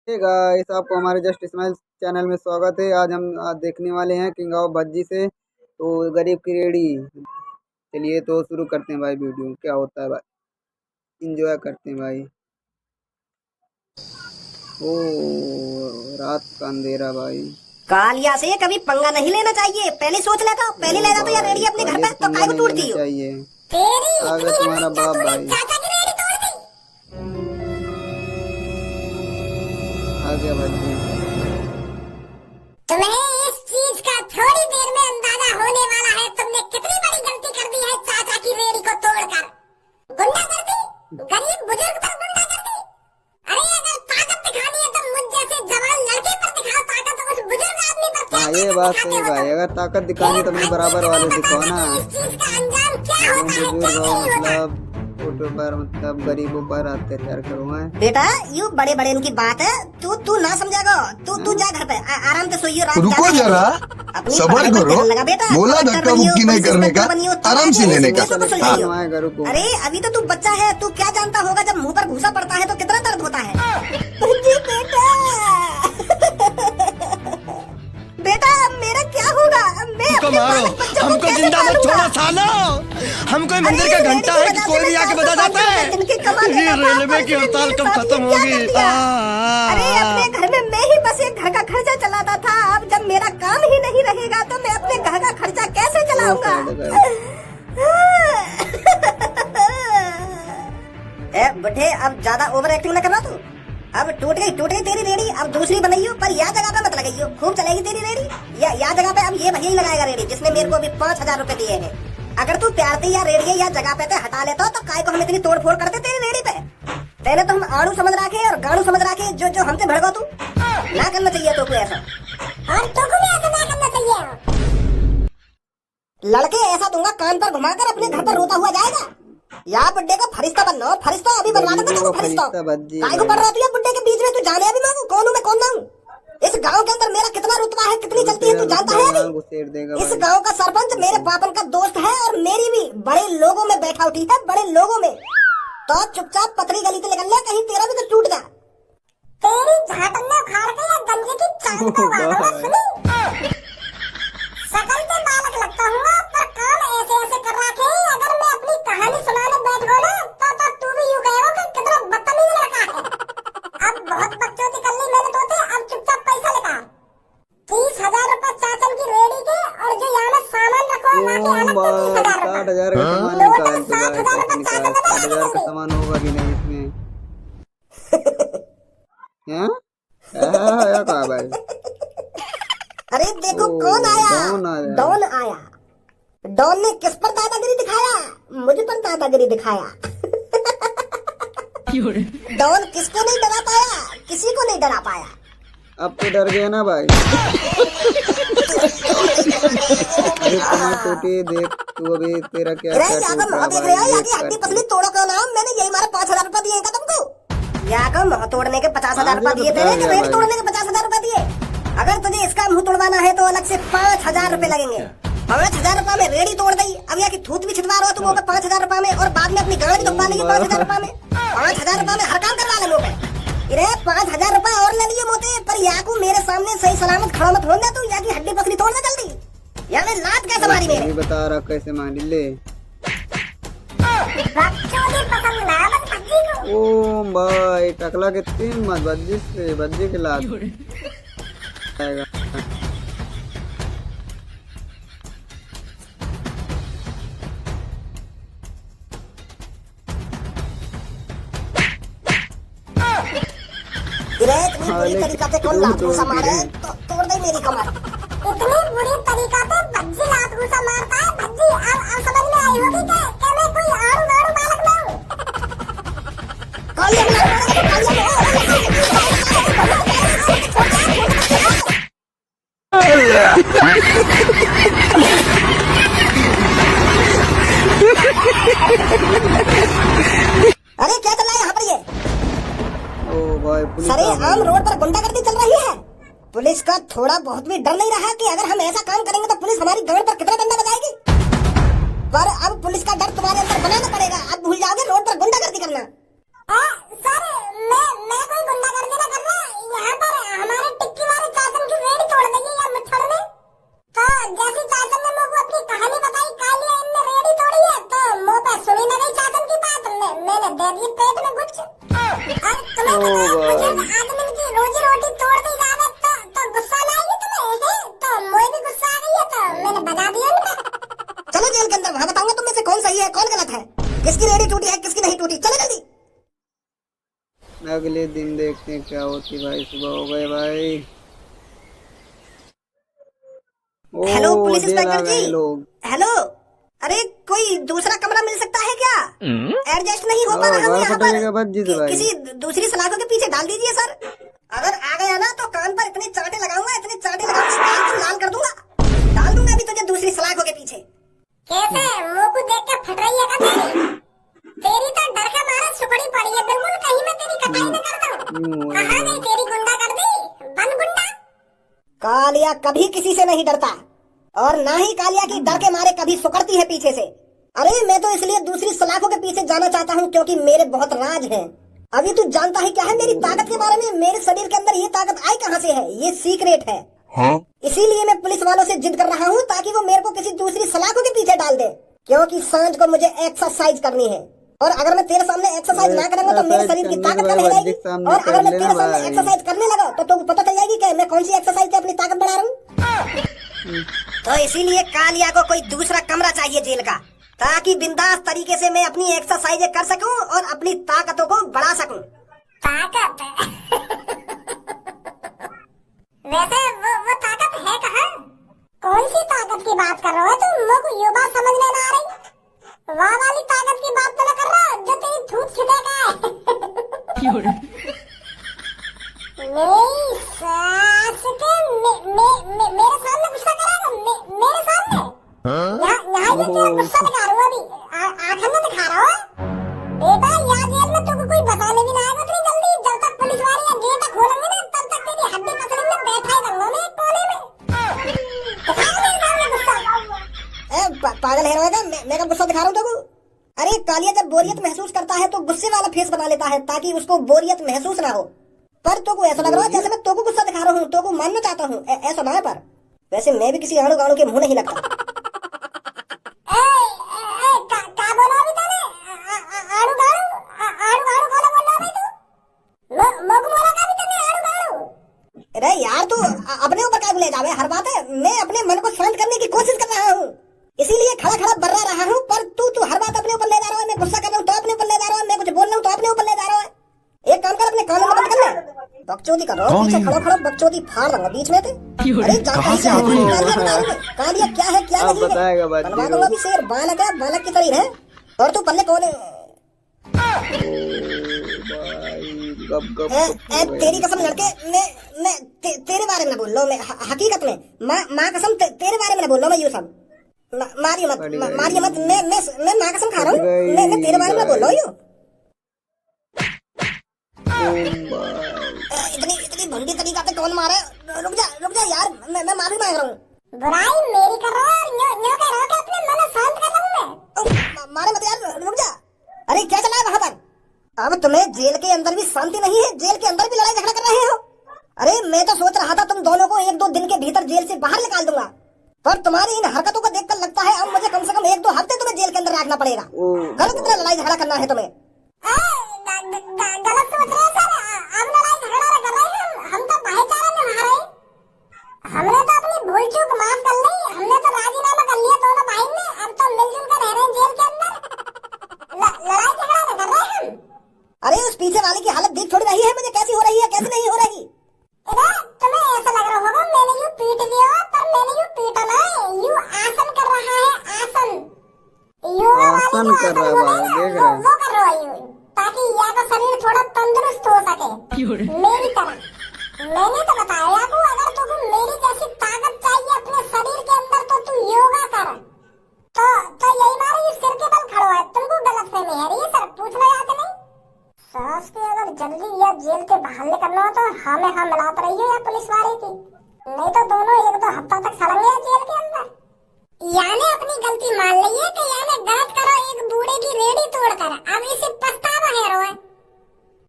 Hey guys, आपको हमारे just smile channel में स्वागत है। आज हम देखने वाले हैं किंग ऑफ भज्जी से तो गरीब की रेडी। चलिए तो शुरू करते हैं भाई, वीडियो क्या होता है भाई, इंजॉय करते हैं भाई। ओ रात का अंधेरा भाई। कालिया से कभी पंगा नहीं लेना चाहिए। पहले सोच लेता, पहले ले जाता या रेडी अपने घर पे, तो काय को टूटती हो। चाहिए तेरी आगे तुम्हारा बाप भाई आ गया भज्जी। तुम्हें इस चीज का थोड़ी देर में अंदाजा होने वाला है। तुमने कितनी बड़ी गलती कर दी है चाचा की रेड़ी को तोड़कर। गुंडागर्दी, गरीब बुजुर्ग पर गुंडागर्दी। अरे अगर ताकत दिखानी है तो मुझ जैसे जवान लड़के पर दिखाओ ताकत, उस बुजुर्ग आदमी पर क्या ये बात सही भाई, अगर ताकत दिखानी तो अपने बराबर वाले दिखाओ ना। इस चीज का अंजाम क्या होता है बुजुर्ग हो मतलब छोटों पर, मतलब गरीबों पर अत्याचार करो है। बेटा यू बड़े बड़े इनकी बात है, तू ना समझेगा। तू जा घर पे आराम से सोइयो। रात रुको जरा, सबर करो। बोला धक्का मुक्की नहीं करने का, आराम से लेने का। अरे अभी तो तू बच्चा है, तू क्या जानता होगा जब मुंह पर घूसा पड़ता है तो कितना दर्द होता है। बेटा मेरा क्या होगा, मैं अपने मारो, हमको जिंदा मत छोड़ो सालो। हम कोई मंदिर का घंटा है कि कोई भी आके बता जाता है। ये रेलवे की हड़ताल कब खत्म होगी। अरे अपने घर में मैं ही बस एक घर का खर्चा चलाता था। अब जब मेरा काम ही नहीं रहेगा तो मैं अपने घर का खर्चा कैसे चलाऊंगा। ए बुढ़े, अब ज्यादा ओवर एक्टिंग न करना तू। अब टूट गई तेरी रेडी, अब दूसरी बनाइयो, पर या जगह पे मत लगाइयो। खूब चलेगी तेरी रेडी। या जगह पे अब ये भैया ही लगाएगा रेडी, जिसने मेरे को अभी 5000 रुपए दिए हैं। अगर तू प्यार से या रेडी या जगह पे हटा लेता तो काय को हम इतनी तोड़ फोड़ करते तेरी रेडी पे। तेरे तो हम आड़ू समझ रखे और गाड़ू समझ रखे, जो हमसे भड़का तू ना करना चाहिए। तो ऐसा और तुमको भी ऐसा ना करना चाहिए। लड़के ऐसा दूंगा कान पर घुमाकर अपने घर पर रोता हुआ जाएगा। या बुड्ढे का फरिश्ता बनना, फरिश्ता अभी बनवा दो फरिश्ता। काय को पड़ रहा तू बुड्ढे के बीच में, तू जाने अभी मैं कौन हूँ, मैं कौन ना हूँ। इस गांव के अंदर मेरा कितना रुतबा है, कितनी चलती है तू जानता है अभी। इस गांव का सरपंच मेरे पापन का दोस्त है और मेरी भी बड़े लोगों में बैठा उठी है, बड़े लोगों में। तो चुपचाप पतली गली से निकल ले, कहीं तेरा भी तो टूट जा। तेरी झाटन में उखाड़ के या गंजे की चांद को उगाड़ूंगा, सुनी। सकल के बालक लगता हूँ पर काम ऐसे ऐसे कर रखे। अगर मैं अपनी कहानी सुनाने बैठ गो ना तो तू भी यूं कहेगा कि कितना बदतमीज लड़का है। अब बहुत बकचोदी कर ली मैंने तोते, अब चुपचाप पैसा निकाल। 30,000 रुपए चाचन की रेडी के, और जो यहाँ में सामान रखो ना के अलग से 30,000 रुपए। 60,000 का सामान निकाल, 60,000 का सामान होगा भी नहीं इसमें। क्या कहा भाई। अरे देखो कौन आया, डॉन आया। डॉन ने किस पर दादागिरी दिखाया, मुझ पर दादागिरी दिखाया। डॉन किसको नहीं डरा पाया, किसी को नहीं डरा पाया। अब तो डर गया ना भाई। अरे तुम्हारी टोटी देख तू, अभी तेरा क्या देख रहे हो हड्डी पसली तोड़ो का नाम, मैंने यही मारा 5,000 रुपए दिए तुमको। या का मुँह तोड़ने के 50,000 रुपए दिए थे, रेडी तोड़ने के 50,000 रुपए दिए। अगर तुझे इसका मुंह तोड़वाना है तो अलग से 5,000 रुपए लगेंगे। 5,000 रुपए में रेडी तोड़ गई, अब यहाँ की थूत भी छिटवा रहा हो तुम 5,000 रुपए में, और बाद में अपनी गाड़ी दुखवा लेगी 5,000 रुपए में। 5,000 रुपए में हर काम करवा ले मोटे। 5,000 रुपए और ले लिए मोटे, पर या को मेरे सामने सही सलामत खड़ा मत होने तू, या की हड्डी पसली तोड़ दे जल्दी। या मैं लात कैसे मारी मेरे, बता रहा कैसे मारी ले। ओ भाई टकला के 3 मत बज्जी के लात आएगा। बुरी तरीका से कौन लात घूसा मारे तो तोड़ दे मेरी कमर। इतनी बुरी तरीका से भज्जी लात घूसा मारता है। भज्जी अब समझ में आई होगी कि मैं कोई आड़ू गाड़ू बालक ना हूँ। अरे क्या चल रहा है यहाँ पर ये। ओ भाई सरेआम रोड पर गुंडागर्दी चल रही है। पुलिस का थोड़ा बहुत भी डर नहीं रहा कि अगर हम ऐसा काम करेंगे तो पुलिस हमारी गाड़ी पर कितना डंडा बजाएगी। पर अब पुलिस का डर तुम्हारे अंदर बनाना पड़ेगा। अब भूल जाओगे रोड पर गुंडागर्दी करना। सर मैं कोई गुंडागर्दी ना कर रहा। देखते हैं क्या होती भाई। सुबह हो गए भाई। हेलो पुलिस जेल आ इंस्पेक्टर गए जी। लोग। हेलो, अरे कोई दूसरा कमरा मिल सकता है क्या? एडजस्ट नहीं हो पा रहा हूँ गाल यहाँ फटेगा भज्जी से पर। भाई। किसी दूसरी सलाखों के पीछे डाल दीजिए सर। अगर आ गया ना तो कान पर इतने चांटे लगाऊंगा, इतने चांटे लगाऊंगा, कान को लाल कर दूंगा। डाल दूंगा अभी तुझे दूसरी सलाखों के पीछे। कैसे मुंह को देख के फट रही है का तेरी तो डर का मारा सुखड़ी पड़ी है बिल्कुल। कहीं मैं तेरी कटाई न कर दूं। कहाँ गई तेरी गुंडा कर दी बन गुंडा। कालिया कभी किसी से नहीं डरता और ना ही कालिया की डर के मारे कभी सुकड़ती है पीछे से। अरे मैं तो इसलिए दूसरी सलाखों के पीछे जाना चाहता हूँ क्योंकि मेरे बहुत राज हैं। अभी तू जानता है क्या है मेरी ताकत के बारे में? मेरे शरीर के अंदर ये ताकत आई कहाँ से है? ये सीक्रेट है। इसीलिए मैं पुलिस वालों से जिद कर रहा हूँ ताकि वो मेरे को किसी दूसरी सलाखों के पीछे डाल दे, क्योंकि सांझ को मुझे एक्सरसाइज करनी है। और अगर मैं तेरे सामने एक्सरसाइज ना करूंगा तो मेरे शरीर की ताकत कम हो जाएगी। और अगर मैं तेरे सामने एक्सरसाइज करने लगा तो तुमको पता चल जाएगी कि मैं कौन सी एक्सरसाइज से अपनी ताकत बढ़ा रहा हूँ। तो इसीलिए कालिया को कोई दूसरा कमरा चाहिए जेल का, ताकि बिंदास तरीके से मैं अपनी एक्सरसाइज कर सकूं और अपनी ताकतों को बढ़ा सकूं। ताकत वैसे वो ताकत है कहाँ? कौन सी ताकत की बात कर रहे हो तुम? मुझे को ये बात समझ में ना आ रही। वहाँ वाली ताकत की बात तो ना कर रहा जो तेरी थूत छिड़ेगा है। मेरी सास के मेरे सामने गुस्सा करेगा? मेरे सामने यहाँ ये तेरा गुस्सा दिखा रहा हूँ अभी, आंखें में दिखा रहा हूँ बेटा। यहाँ जेल में तुमको कोई बताने भी ना आएगा इतनी जल्दी। जब तक पुलिस वाले गेट खोलेंगे ना तब तक तेरी हड्डी पसली में बैठा ही रहूंगा मैं एक कोने में। दिखाओ मेरे सामने गुस्सा। पागल है रोएगा? मैं कब गुस्सा दिखा रहा हूँ तेको? अरे कालिया जब बोरियत महसूस करता है तो गुस्से वाला फेस बना लेता है ताकि उसको बोरियत महसूस ना हो। पर तो को ऐसा लग रहा है जैसे मैं तो को गुस्सा दिखा रहा हूँ, तो को मानना चाहता हूँ, ऐसा ना है। पर वैसे मैं भी किसी आड़ू गाड़ू के मुंह नहीं लगता। क्या बोला अभी तूने? आड़ू गाड़ू बोला अभी तू? मोग बोला का अभी तूने आड़ू गाड़ू? अरे यार तू अपने ऊपर क्या ले जावे हर बात है। मैं अपने मन को शांत करने की कोशिश कर रहा हूँ, इसीलिए खड़ा खड़ा बर्रा रहा हूँ। पर तू हर बात अपने ऊपर ले जा रहा है। मैं गुस्सा कर रहा हूँ तो अपने ऊपर ले जा रहा है, मैं कुछ बोल रहा हूँ तो अपने ऊपर ले जा रहा है। एक काम कर, अपने कानों में बंद कर ले। बकचोदी कर रहा हूँ, पीछे खड़ा खड़ा बकचोदी फाड़ दूंगा बीच में। अरे कालिया क्या है क्या नहीं है बनवा दूंगा अभी। शेर बालक है, बालक की तरह है। और तू पल्ले कौन है? तेरी कसम लड़के, मैं तेरे बारे में बोल रहा हूँ। मैं हकीकत में माँ कसम तेरे बारे में बोल रहा हूँ। मैं यूं सब मारिए मत। मैं माँ कसम खा रहा हूँ। मैं तेरे बारे में बोल रहा हूँ। इतनी भंडी तरीका से कौन मारे? रुक जा यार, मैं माफी मांग रहा हूँ। बुराई मेरी कर रहा है, न्यो कह रहा कि अपने मन शांत कर रहा हूँ मैं। मारे मत यार, रुक जा। अरे क्या चला है वहाँ पर? अब तुम्हें जेल के अंदर भी शांति नहीं है? जेल के अंदर भी लड़ाई झगड़ा कर रहे हो? अरे मैं तो सोच रहा था तुम दोनों को 1-2 दिन के भीतर जेल से बाहर निकाल दूंगा, पर तुम्हारी इन हरकतों को देखकर लगता है अब मुझे कम से कम 1-2 हफ्ते तुम्हें जेल के अंदर रखना पड़ेगा। गलत तरह लड़ाई झगड़ा करना है तुम्हें। गलत सोच रहे हैं सर। अब लड़ाई झगड़ा कर रहे हैं हम तो भाईचारा में रह रहे। हमने तो अपनी भूल चूक माफ कर ली। हमने तो राजीनामा कर लिया दोनों भाई ने। अब तो मिलजुल कर रह रहे हैं जेल के अंदर। लड़ाई झगड़ा कर रहे हैं हम। अरे उस पीछे वाले की हालत देख थोड़ी रही है मुझे, कैसी हो रही है कैसी नहीं हो रही। तुम्हें ऐसा लग रहा होगा मैंने यूं पीट दिया, पर मैंने यूं पीटा ना है। यूं आसन कर रहा है, आसन। आसन कर रहा है, देख रहा है। वो कर रहा है यूं, ताकि या का शरीर थोड़ा तंदुरुस्त हो सके मेरी तरह। मैंने तो बताया आपको, अगर तुमको मेरी जैसी ताकत चाहिए अपने शरीर के अंदर तो तू योगा कर। तो यही मारे सिर के बल खड़ो है। तुमको गलत फहमी है ये सर, पूछना याद नहीं। सास की अगर जल्दी या जेल के बाहर निकलना हो तो हाँ में हाँ मिलाते रहिए या पुलिस वाले की, नहीं तो दोनों 1-2 हफ्ता तक सड़ेंगे जेल के अंदर। याने अपनी गलती मान ली कि याने गलत करो एक बूढ़े की रेडी तोड़कर, अब इसे पछतावा है रोए।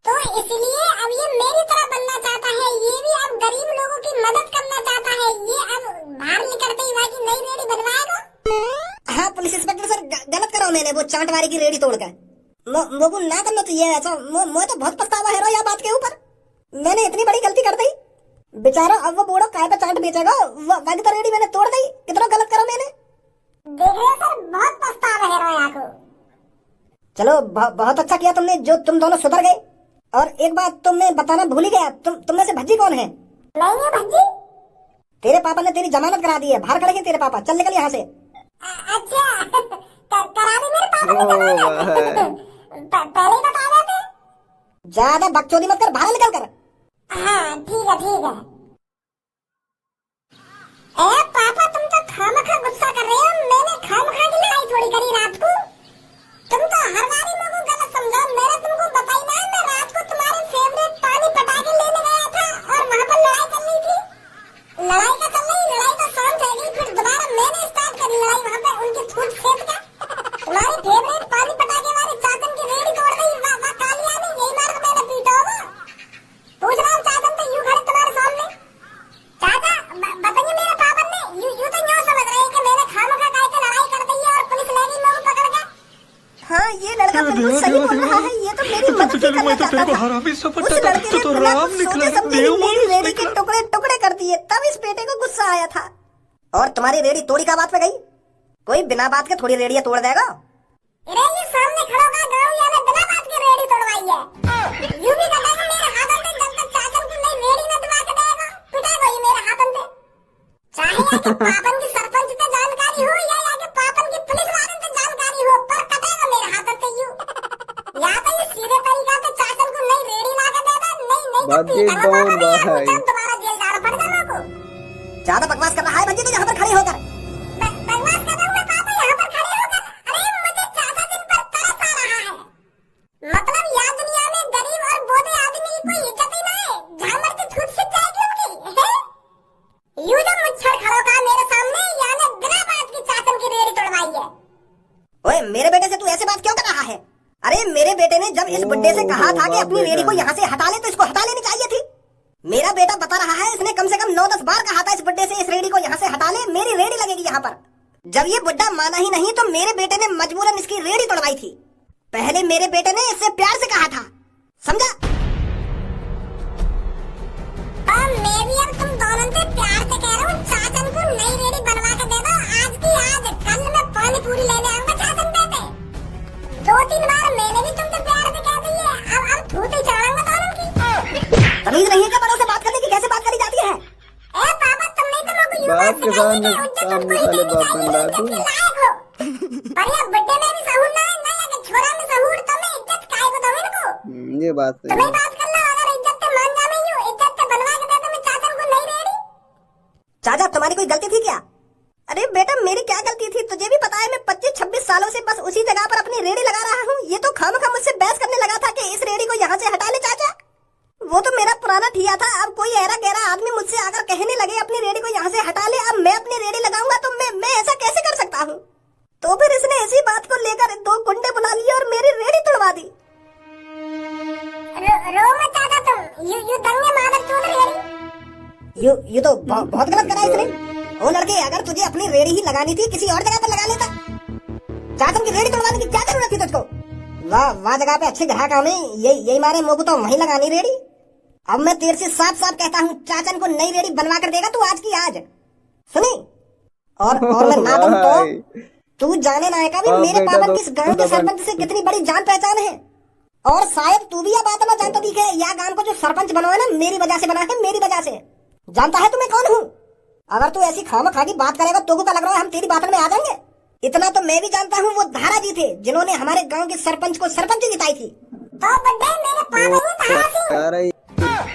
तो इसलिए अब ये मेरी तरह बनना चाहता है, ये भी अब गरीब लोगों की मदद करना चाहता है। ये अब बाहर निकलते ही की नई रेडी बनवाएगा। हाँ पुलिस इंस्पेक्टर सर, गलत करो मैंने वो चांटवारी की रेडी तोड़कर। मोगू ना करना चाहिए ऐसा। मैं तो बहुत पछतावा है यह बात के ऊपर। मैंने इतनी बड़ी गलती कर दी बेचारा। अब वो बूढ़ा काय पे चाट बेचेगा? वही तो रेडी मैंने तोड़ दी। कितना गलत करो मैंने। देख रहे सर, बहुत पछतावा है आपको। चलो बहुत अच्छा किया तुमने जो तुम दोनों सुधर गए। और एक बात तो मैं बताना भूल ही गया, तुम में से भज्जी कौन है? नहीं है भज्जी। तेरे पापा ने तेरी जमानत करा दी है, बाहर खड़े हैं तेरे पापा, चल निकल यहाँ से। अच्छा करा दी मेरे पापा ने जमानत? पहले ही बता देते। ज्यादा बकचोदी मत कर, बाहर निकल कर। हाँ ठीक है ठीक है। ए पापा तुम तो खामखा गुस्सा कर रहे हो, मैंने खामखा की लड़ाई थोड़ी करी रात को। तुम तो हर बार मेरे को गलत समझो, मैंने तुमको बताई ना, मैं रात को तुम्हारे फेवरेट पानी पटाखे लेने गया था और वहाँ पर लड़ाई कर ली थी। लड़ाई का चल रही, लड़ाई तो शांत रह गई, फिर दोबारा मैंने स्टार्ट करी लड़ाई वहाँ पे उनके छूट फेंक का। तुम्हारे फेवरेट पानी पटाखे वाले चाचन की रेडी तोड़ दी, वाह कालिया ने यही मार के मैंने पीटा होगा। पूछ रहा हूँ चाचन तो यूं खड़े तुम्हारे सामने। चाचा बताइए मेरे पापा ने यूं तो यूं समझ रहे हैं कि मैंने खामखा काहे के लड़ाई कर दी है और पुलिस ले गई मेरे को पकड़ के। हाँ ये लड़का बिल्कुल सही बोल रहा है, ये तो मेरी मदद ही करना चाहता था। उस लड़के ने बिना कुछ सोचे समझे मेरी रेडी के टुकड़े टुकड़े कर दिए, तब इस बेटे को गुस्सा आया था। और तुम्हारी रेडी तोड़ी का बात पे गई? कोई बिना बात के थोड़ी रेडियां तोड़ देगा? अरे ये सामने खड़ा होगा गाँव या ने बिना बात के रेडी तोड़वाई है। यूं भी कहेगा मेरे हाथों से जब तक चाचन को नहीं रेडी न दबा के देगा पिटेगा ही मेरे हाथों से। चाहे आके पापन की सरपंच से जानकारी हो या आके पापन की पुलिस वाले से जानकारी हो, पर कटेगा मेरे हाथों से यूं। या तो ये सीधे तरीका से चाचन को नहीं रेडी ला के देगा, नहीं तो पीटेगा भाई, दोबारा जेल जाना पड़ेगा मेरे को। ज्यादा बकवास कर रहा है भज्जी, तो यहाँ पर खड़े होकर। बकवास कर रहा हूँ मैं पापा यहाँ पर खड़े होकर। अरे मुझे चाचा दिन पर तरस आ रहा है। मतलब यहाँ दुनिया में गरीब और बोधे आदमी की कोई इज्जत ही नहीं है, जहाँ मर्जी छूट सीख जाएगी उनकी। यूं जो मुच्छड़ खड़ा का मेरे सामने यानी बिना बात की चाचन की रेडी तोड़वाई है। ओए मेरे बेटे से तू ऐसे बात क्यों कर रहा है? अरे मेरे बेटे ने जब इस बुड्ढे से कहा था कि अपनी रेडी को यहाँ से हटा ले, तो इसको हटा लेनी चाहिए थी। मेरा बेटा बता रहा है, इसने कम से कम 9-10 बार कहा था इस बुड्ढे से, इस रेडी को यहाँ से हटा ले, मेरी रेडी लगेगी यहाँ पर। जब ये बुड्ढा माना ही नहीं तो मेरे बेटे ने मजबूरन इसकी रेडी तोड़वाई थी। पहले मेरे बेटे ने इससे प्यार से कहा था, समझा? मैं भी अब तुम दोनों से प्यार से कह रहा हूँ, चाचन को नई रेडी बनवा के दे दो, आज की आज। कल मैं पानी पूरी लेने आऊंगा चाचन पे। 2-3 बार मैंने भी तुमसे प्यार से कह दी है, अब धूत ही चढ़ाऊंगा दोनों की। तमीज नहीं है क्या बड़ों से बात करने की, कैसे बात करी जाती है? ए पापा तुम नहीं तो मेरे को यूं बात सिखाई कि इज्जत तुमको ही देनी चाहिए, इज्जत के लायक हो। पर ये बुड्ढे में भी सहूर ना है, ना ये छोरा में सहूर, तो मैं इज्जत काहे को दूं इनको? ये बात सही तुम्हें बात कर लो, अगर इज्जत से मान जावे यूं, इज्जत से बनवा के दे तो मैं चाचन को नहीं रेडी। चाचा तुम्हारी कोई गलती थी क्या? अरे बेटा मेरी क्या गलती थी, तुझे भी पता है मैं 25-26 सालों से बस उसी जगह पर अपनी रेडी लगा रहा हूँ। ये तो खामखा मुझसे बहस करने लगा था कि इस रेडी को यहाँ से हटा ले चाचा। वो तो मेरा पुराना ठिया था, अब कोई ऐरा गहरा आदमी मुझसे आकर कहने लगे अपनी रेडी को यहाँ से हटा ले, अब मैं अपनी रेडी लगाऊंगा, तो मैं ऐसा कैसे कर सकता हूँ? तो फिर इसने इसी बात को लेकर 2 गुंडे बुला लिए और मेरी रेडी तोड़वा दी। रो मत चाचा तुम, यू दंगे मादर चोद रेडी। ये तो बहुत गलत करा इसने। ओ लड़के, अगर तुझे अपनी रेडी ही लगानी थी किसी और जगह पर लगा लेता। चाचन की रेडी तोड़वाने की क्या जरूरत थी तुझको? वाह जगह पे अच्छे ग्राहक आने, यही मारे मुंह को तो वहीं लगानी रेडी। अब मैं तेरे से साफ साफ कहता हूँ, चाचन को नई रेडी बनवा कर देगा तू आज की आज, सुनी? और मैं ना दूं तो तू जाने ना आएगा भी मेरे पापा किस गांव के सरपंच से कितनी बड़ी जान पहचान है। और शायद तू भी यह बात ना जानता दिखे, यह गांव को जो सरपंच बना है ना, मेरी वजह से बना है, मेरी वजह से। जानता है तुम्हें कौन हूँ? अगर तू ऐसी खामखा की बात करेगा तो क्या लग रहा है हम तेरी बात में आ जाएंगे? इतना तो मैं भी जानता हूँ, वो धारा जी थे जिन्होंने हमारे गांव के सरपंच को सरपंच जिताई थी। तो बड्डे मेरे पापा ही धारा सिंह,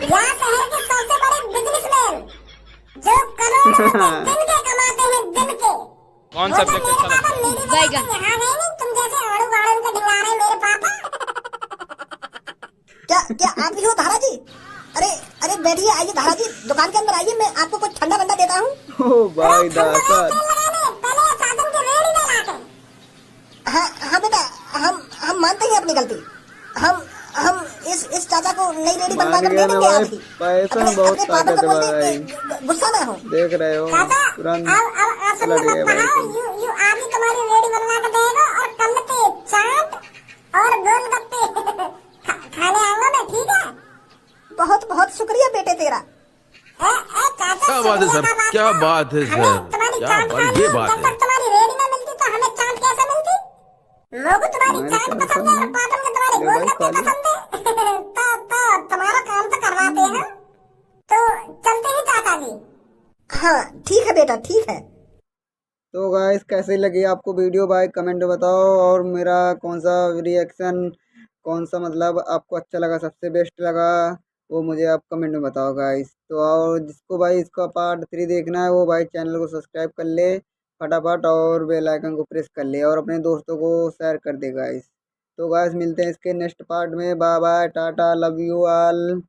यहाँ शहर के सबसे बड़े बिजनेसमैन, जो करोड़ों दिन के कमाते हैं, दिन के। कौन सब्जेक्ट अच्छा लगता है? यहाँ है नहीं तुम जैसे आड़ू बाड़ू का ढिला रहे मेरे पापा। क्या आप ही हो धारा जी? अरे बैठिए, आइए धारा जी, दुकान के अंदर आइए, मैं आपको कुछ ठंडा वंडा देता हूँ। भाई हाँ बेटा, हम मानते हैं अपनी गलती। हम इस चाचा को नई रेडी बनवा कर दे देंगे आज ही। पैसा बहुत ताकत है भाई, गुस्सा ना हो। देख रहे हो तुरंत लड़ गए भाई। आज ही तुम्हारी रेडी बनवा कर देगा और कल के चाट और गोलगप्पे खाने आऊंगा मैं, ठीक है? बहुत बहुत शुक्रिया बेटे तेरा। क्या बात है सर, क्या बात है सर, क्या बात, ये बात है। तुम्हारी रेडी में मिलती तो हमें चाट कैसे मिलती? लोगों को तुम्हारी चाट पसंद है और पापन को तुम्हारे गोलगप्पे पसंद है। जाते हैं, तो चलते हैं चाचा जी। हाँ ठीक है बेटा, ठीक है। तो गाइस कैसी लगी आपको वीडियो भाई कमेंट में बताओ, और मेरा कौन सा रिएक्शन, कौन सा मतलब आपको अच्छा लगा, सबसे बेस्ट लगा, वो मुझे आप कमेंट में बताओ गाइस। तो और जिसको भाई इसका पार्ट 3 देखना है वो भाई चैनल को सब्सक्राइब कर ले फटाफट, और बेल आइकन को प्रेस कर ले, और अपने दोस्तों को शेयर कर दे गाइस। तो गाइस मिलते हैं इसके नेक्स्ट पार्ट में। Bye bye, tata, love you all.